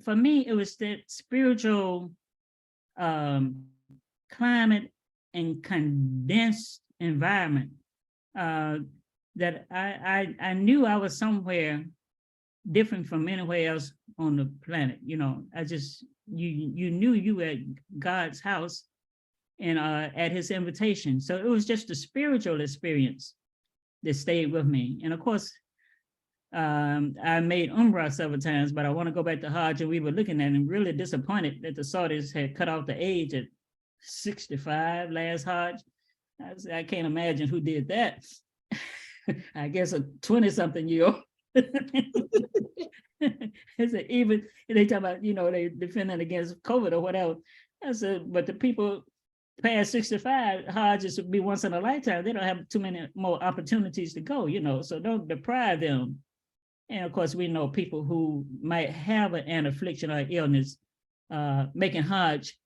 for me, it was that spiritual climate and condensed environment that I knew I was somewhere different from anywhere else on the planet. I just, you knew you were at God's house and at his invitation. So it was just a spiritual experience that stayed with me. And of course, I made Umrah several times, but I want to go back to Hajj, and we were looking at it and really disappointed that the Saudis had cut off the age at 65 last Hajj. I can't imagine who did that. I guess a 20-something-year-old. Even they talk about, they defending against COVID or whatever. I said, but the people past 65, Hajj would be once in a lifetime. They don't have too many more opportunities to go, so don't deprive them. And of course, we know people who might have an affliction or illness, making Hajj.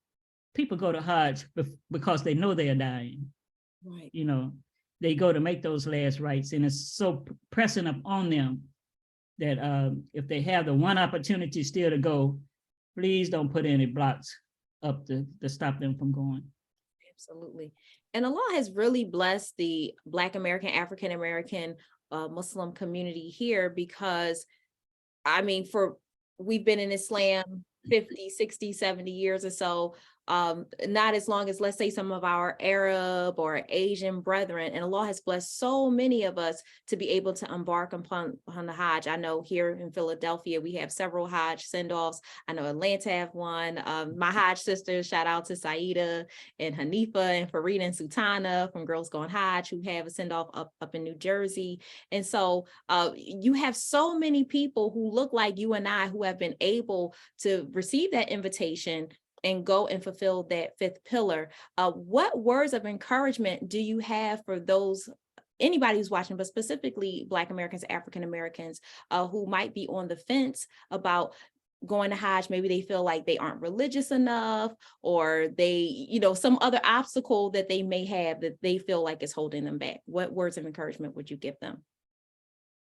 People go to Hajj because they know they are dying. Right. They go to make those last rites, and it's so pressing up on them that if they have the one opportunity still to go, please don't put any blocks up to stop them from going. Absolutely. And Allah has really blessed the Black American, African American, Muslim community here, because we've been in Islam 50, 60, 70 years or so. Not as long as, let's say, some of our Arab or Asian brethren, and Allah has blessed so many of us to be able to embark upon the Hajj. I know here in Philadelphia, we have several Hajj send-offs. I know Atlanta have one. My Hajj sisters, shout out to Saida and Hanifa and Farida and Sultana from Girls Going Hajj, who have a send-off up in New Jersey. And so you have so many people who look like you and I, who have been able to receive that invitation and go and fulfill that fifth pillar. What words of encouragement do you have for anybody who's watching, but specifically Black Americans, African Americans, who might be on the fence about going to Hajj? Maybe they feel like they aren't religious enough, or they, some other obstacle that they may have that they feel like is holding them back. What words of encouragement would you give them?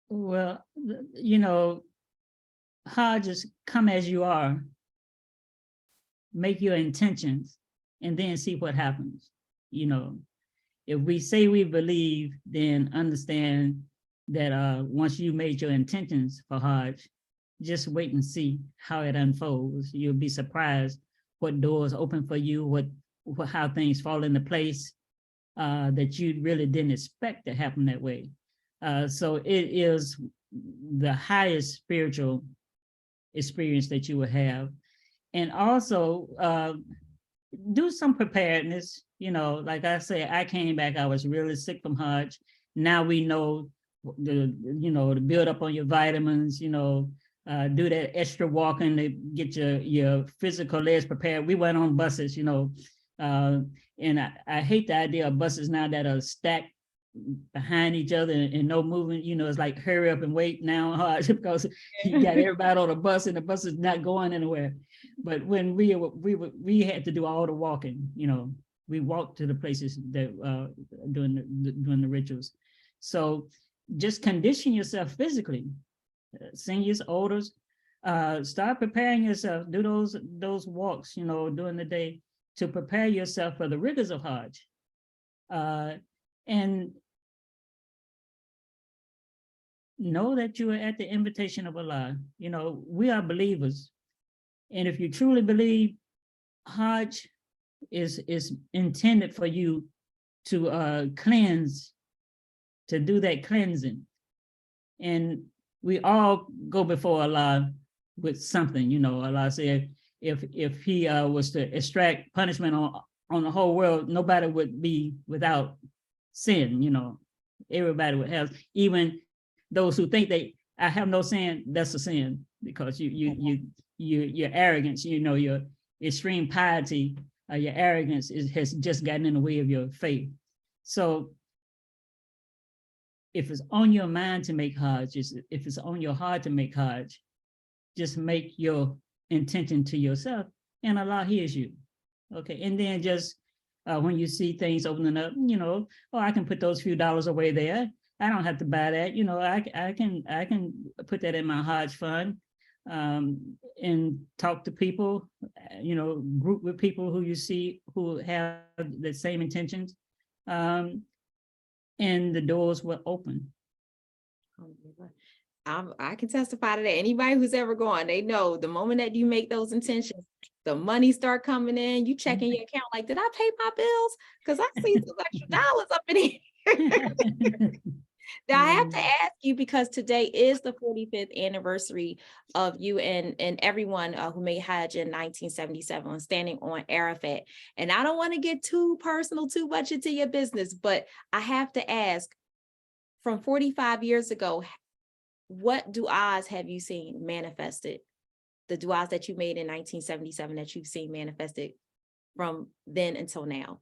Well, Hajj is come as you are. Make your intentions and then see what happens. If we say we believe, then understand that once you made your intentions for Hajj, just wait and see how it unfolds. You'll be surprised what doors open for you, how things fall into place that you really didn't expect to happen that way. So it is the highest spiritual experience that you will have. And also do some preparedness. Like I said, I came back, I was really sick from Hajj. Now we know to build up on your vitamins, do that extra walking to get your physical legs prepared. We went on buses, and I hate the idea of buses now that are stacked behind each other and no movement. It's like hurry up and wait now Hajj, because you got everybody on a bus and the bus is not going anywhere. But when we had to do all the walking, we walked to the places that doing the rituals. So just condition yourself physically. Seniors, elders, start preparing yourself. Do those walks, during the day to prepare yourself for the rigors of Hajj. And know that you are at the invitation of Allah. We are believers. And if you truly believe, Hajj is intended for you to cleanse, to do that cleansing. And we all go before Allah with something. Allah said, if he was to extract punishment on the whole world, nobody would be without sin. Everybody would have, even those who think I have no sin, that's a sin, because your arrogance, your extreme piety, your arrogance has just gotten in the way of your faith. So if it's on your mind to make Hajj, if it's on your heart to make Hajj, just make your intention to yourself, and Allah hears you. Okay, and then just when you see things opening up, I can put those few dollars away there. I don't have to buy that. I can put that in my Hajj fund, and talk to people, group with people who you see who have the same intentions, and the doors will open. I can testify to that. Anybody who's ever gone, they know the moment that you make those intentions, the money start coming in, you checking your account like, did I pay my bills? Because I see some extra dollars up in here. Now, I have to ask you, because today is the 45th anniversary of you and everyone who made Hajj in 1977, standing on Arafat. And I don't want to get too personal, too much into your business, but I have to ask, from 45 years ago, what du'as have you seen manifested? The du'as that you made in 1977 that you've seen manifested from then until now?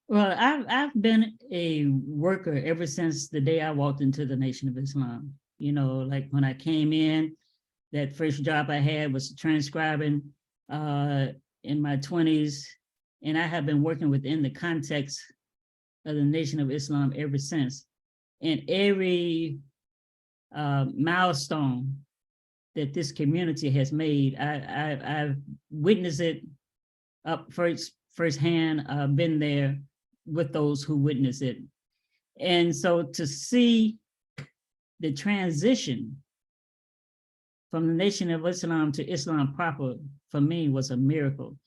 Well, I've been a worker ever since the day I walked into the Nation of Islam. Like when I came in, that first job I had was transcribing in my 20s, and I have been working within the context of the Nation of Islam ever since. And every milestone that this community has made, I've witnessed it up firsthand, been there with those who witness it. And so to see the transition from the Nation of Islam to Islam proper, for me, was a miracle.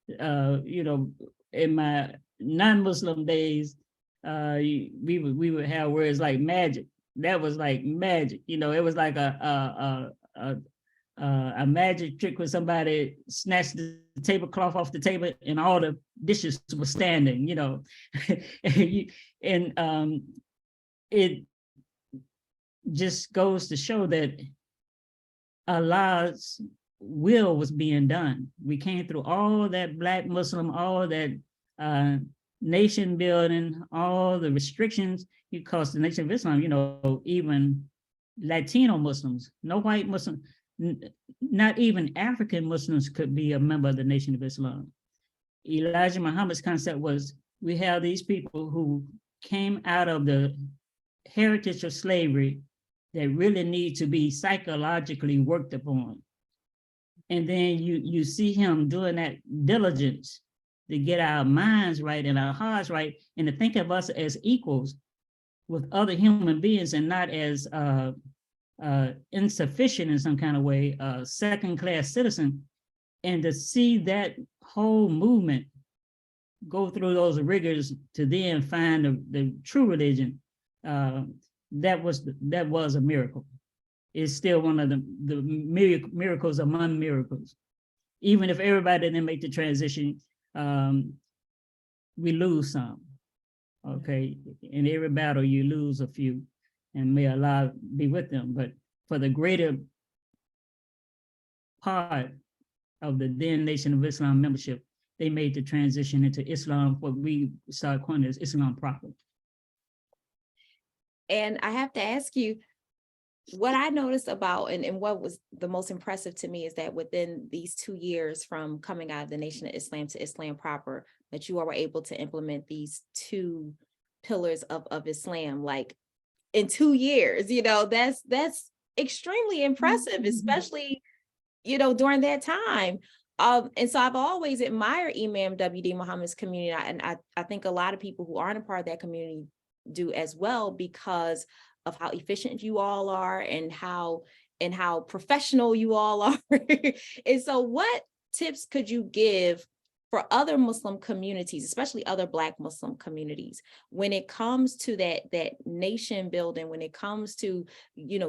In my non-Muslim days, we would have words like magic. That was like magic. It was like a magic trick when somebody snatched the tablecloth off the table and all the dishes were standing, and it just goes to show that Allah's will was being done. We came through all that Black Muslim, all that nation building, all the restrictions, because the Nation of Islam, even Latino Muslims, no white Muslim, not even African Muslims could be a member of the Nation of Islam. Elijah Muhammad's concept was, we have these people who came out of the heritage of slavery that really need to be psychologically worked upon. And then you see him doing that diligence to get our minds right and our hearts right, and to think of us as equals with other human beings, and not as insufficient in some kind of way, second-class citizen. And to see that whole movement go through those rigors to then find the true religion, that was a miracle. It's still one of the miracles among miracles. Even if everybody didn't make the transition, we lose some. Okay, in every battle you lose a few, and may Allah be with them. But for the greater part of the then Nation of Islam membership, they made the transition into Islam, what we start calling as Islam proper. And I have to ask you, what I noticed about, and what was the most impressive to me, is that within these 2 years from coming out of the Nation of Islam to Islam proper, that you all were able to implement these 2 pillars of Islam, like in 2 years. That's extremely impressive, especially, during that time. And so I've always admired Imam W.D. Muhammad's community, and I think a lot of people who aren't a part of that community do as well, because of how efficient you all are and how professional you all are. And so what tips could you give for other Muslim communities, especially other Black Muslim communities, when it comes to that nation building, when it comes to,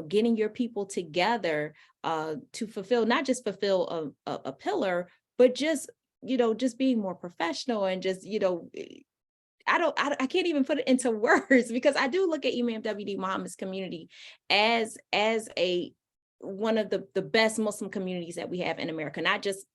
getting your people together to fulfill, not just fulfill a pillar, but just being more professional and just, I can't even put it into words, because I do look at Imam W.D. Muhammad's community as one of the best Muslim communities that we have in America, not just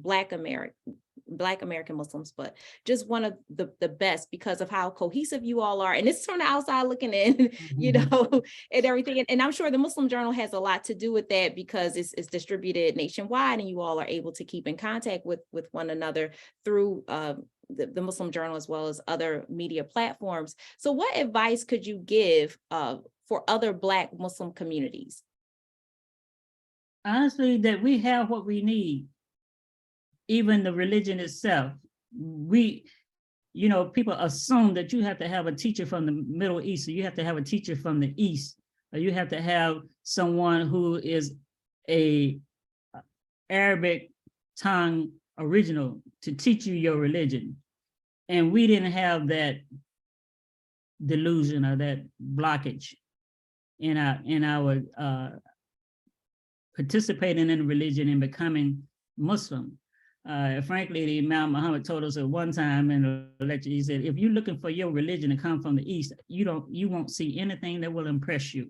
Black American Muslims, but just one of the best, because of how cohesive you all are. And this is from the outside looking in, you know, and everything. And I'm sure the Muslim Journal has a lot to do with that, because it's distributed nationwide, and you all are able to keep in contact with one another through the Muslim Journal, as well as other media platforms. So what advice could you give for other Black Muslim communities? Honestly, that we have what we need. Even the religion itself, people assume that you have to have a teacher from the Middle East, or you have to have a teacher from the East, or you have to have someone who is a Arabic tongue original to teach you your religion. And we didn't have that delusion or that blockage in our participating in religion and becoming Muslim. Frankly, the Imam Muhammad told us at one time in a lecture, he said, if you're looking for your religion to come from the East, you won't see anything that will impress you.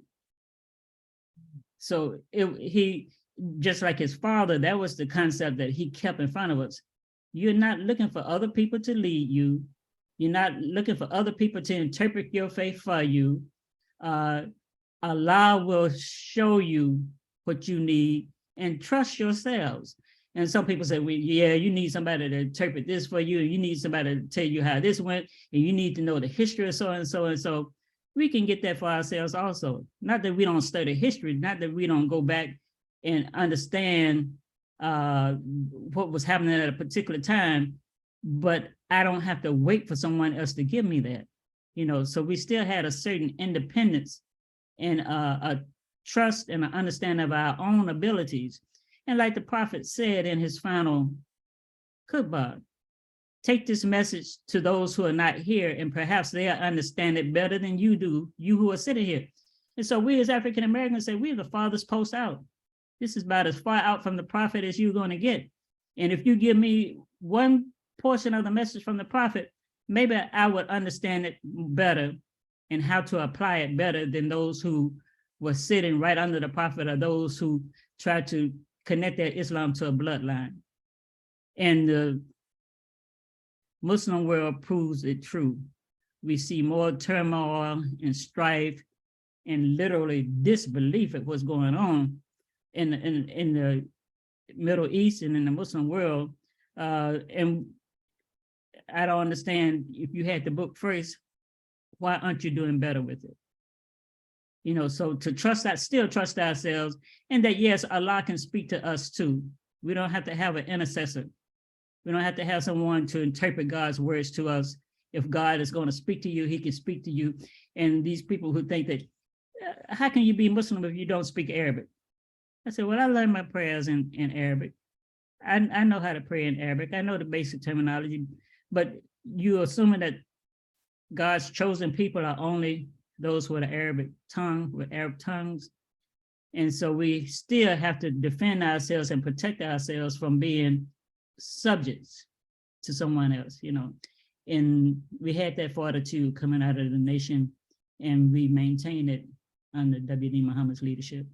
So he, just like his father, that was the concept that he kept in front of us. You're not looking for other people to lead you. You're not looking for other people to interpret your faith for you. Allah will show you what you need, and trust yourselves. And some people say, well, yeah, you need somebody to interpret this for you. You need somebody to tell you how this went, and you need to know the history of so and so and so. We can get that for ourselves also. Not that we don't study history, not that we don't go back and understand what was happening at a particular time, but I don't have to wait for someone else to give me that. So we still had a certain independence and a trust and an understanding of our own abilities. And like the prophet said in his final khutbah, take this message to those who are not here, and perhaps they'll understand it better than you do, you who are sitting here. And so we as African Americans say, we're the farthest post out. This is about as far out from the prophet as you're going to get. And if you give me one portion of the message from the prophet, maybe I would understand it better and how to apply it better than those who were sitting right under the prophet, or those who tried to connect their Islam to a bloodline. And the Muslim world proves it true. We see more turmoil and strife and literally disbelief at what's going on in the Middle East and in the Muslim world. And I don't understand, if you had the book first, why aren't you doing better with it? So to trust that, still trust ourselves, and that yes, Allah can speak to us too. We don't have to have an intercessor. We don't have to have someone to interpret God's words to us. If God is going to speak to you, he can speak to you. And these people who think that, how can you be Muslim if you don't speak Arabic? I said, well, I learned my prayers in Arabic. I know how to pray in Arabic. I know the basic terminology, but you're assuming that God's chosen people are only those with an Arabic tongue, with Arab tongues. And so we still have to defend ourselves and protect ourselves from being subjects to someone else, And we had that fortitude coming out of the nation, and we maintained it under W.D. Muhammad's leadership.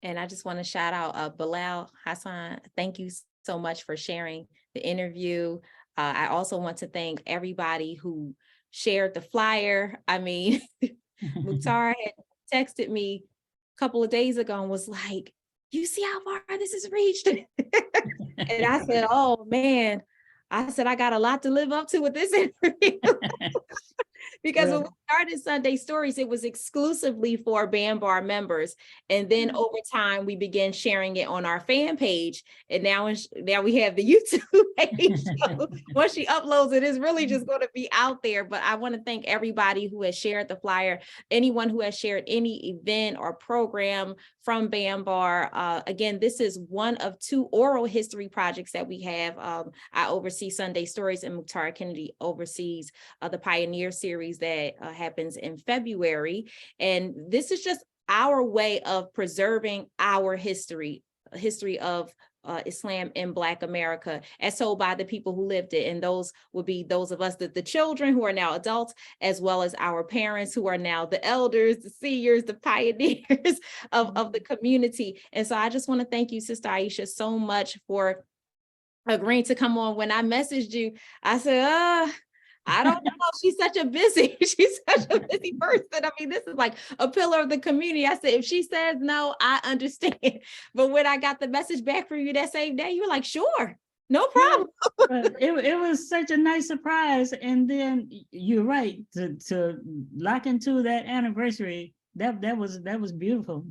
And I just want to shout out Bilal Hassan. Thank you so much for sharing the interview. I also want to thank everybody who shared the flyer. I mean, Mukhtar had texted me a couple of days ago and was like, you see how far this has reached? And I said, oh man, I said, I got a lot to live up to with this interview. Because when we started Sunday Stories, it was exclusively for BAMBAR members. And then over time, we began sharing it on our fan page. And now we have the YouTube page. So once she uploads it, it's really just going to be out there. But I want to thank everybody who has shared the flyer, anyone who has shared any event or program from BAMBAR. Again, this is one of 2 oral history projects that we have. I oversee Sunday Stories, and Mukhtar Kennedy oversees the Pioneer series that happens in February. And this is just our way of preserving our history of Islam in Black America, as told by the people who lived it. And those would be those of us, the children who are now adults, as well as our parents who are now the elders, the seniors, the pioneers of the community. And so I just want to thank you, Sister Aisha, so much for agreeing to come on. When I messaged you, I said, I don't know. She's such a busy person. I mean, this is like a pillar of the community. I said, if she says no, I understand. But when I got the message back from you that same day, you were like, sure, no problem. It was such a nice surprise. And then you're right, to lock into that anniversary, that was beautiful.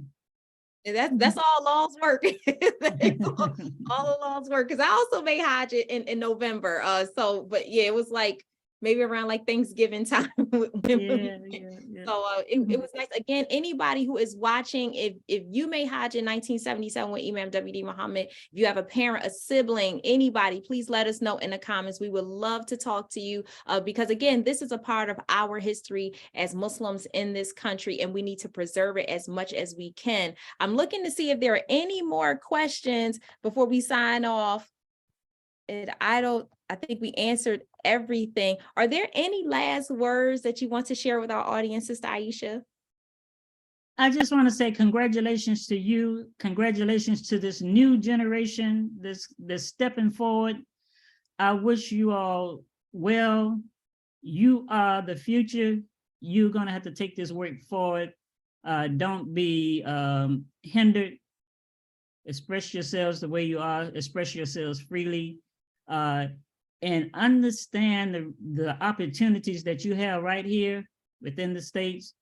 That's all laws work. all the laws work. Because I also made Hajj in November. But yeah, it was like maybe around like Thanksgiving time. Yeah. So it was nice. Again, anybody who is watching, if you made Hajj in 1977 with Imam Warith Deen Mohammed, if you have a parent, a sibling, anybody, please let us know in the comments. We would love to talk to you because again, this is a part of our history as Muslims in this country, and we need to preserve it as much as we can. I'm looking to see if there are any more questions before we sign off. And I think we answered everything. Are there any last words that you want to share with our audience, Sister Aisha? I just want to say congratulations to you. Congratulations to this new generation, this stepping forward. I wish you all well. You are the future. You're going to have to take this work forward. Don't be hindered. Express yourselves the way you are. Express yourselves freely. And understand the opportunities that you have right here within the States.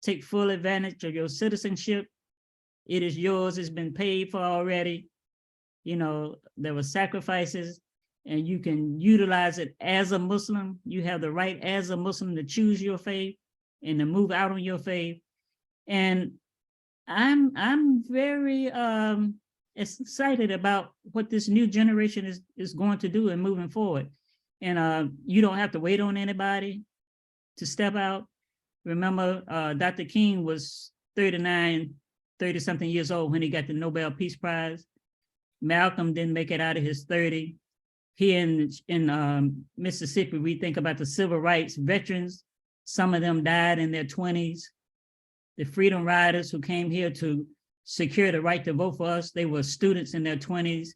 Take full advantage of your citizenship. It is yours. It's been paid for already. You know, there were sacrifices, and you can utilize it as a Muslim. You have the right as a Muslim to choose your faith and to move out on your faith. And I'm very excited about what this new generation is going to do and moving forward. And you don't have to wait on anybody to step out. Remember, Dr. King was 30-something years old when he got the Nobel Peace Prize. Malcolm didn't make it out of his 30. Here in Mississippi, we think about the civil rights veterans. Some of them died in their 20s. The freedom riders who came here to secure the right to vote for us, they were students in their 20s.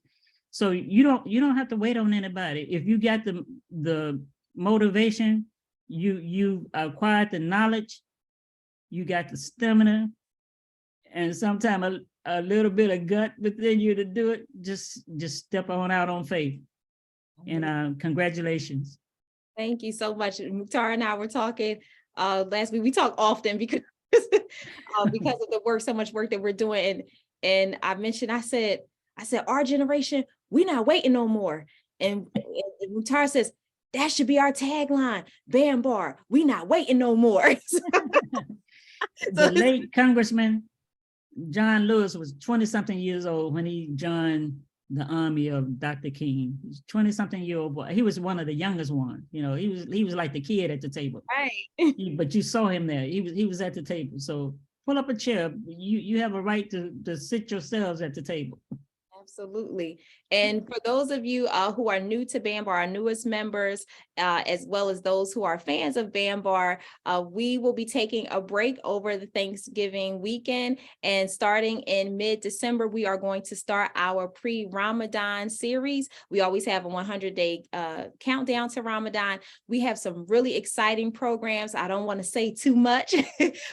So you don't have to wait on anybody. If you got the motivation, you acquired the knowledge, you got the stamina, and sometimes a little bit of gut within you to do it, just step on out on faith. And congratulations. Thank you so much. Mukhtar and I were talking last week. We talk often because of the work, so much work that we're doing. And I mentioned, I said, our generation, we're not waiting no more. And Mukhtar says, that should be our tagline, BAMBAR, we not waiting no more. The late Congressman John Lewis was 20-something years old when he joined the army of Dr. King. He's 20-something year old boy. He was one of the youngest ones. You know, he was like the kid at the table. Right. But you saw him there. He was at the table. So pull up a chair. You have a right to sit yourselves at the table. Absolutely. And for those of you who are new to BAMBAR, our newest members, as well as those who are fans of BAMBAR, we will be taking a break over the Thanksgiving weekend. And starting in mid-December, we are going to start our pre-Ramadan series. We always have a 100-day countdown to Ramadan. We have some really exciting programs. I don't want to say too much,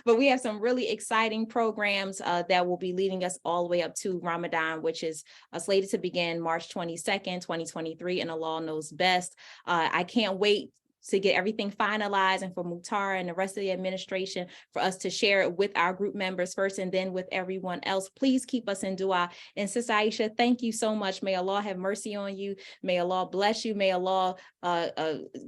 but we have some really exciting programs that will be leading us all the way up to Ramadan, which is slated to begin March 22nd, 2023, and Allah knows best. I can't wait to get everything finalized and for Mukhtar and the rest of the administration for us to share it with our group members first and then with everyone else. Please keep us in dua. And Sister Aisha, thank you so much. May Allah have mercy on you. May Allah bless you. May Allah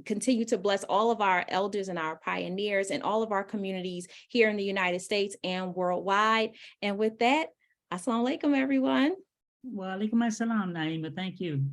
continue to bless all of our elders and our pioneers and all of our communities here in the United States and worldwide. And with that, Assalamu alaikum, everyone. Wa alaikum assalam, Naeemah. Thank you.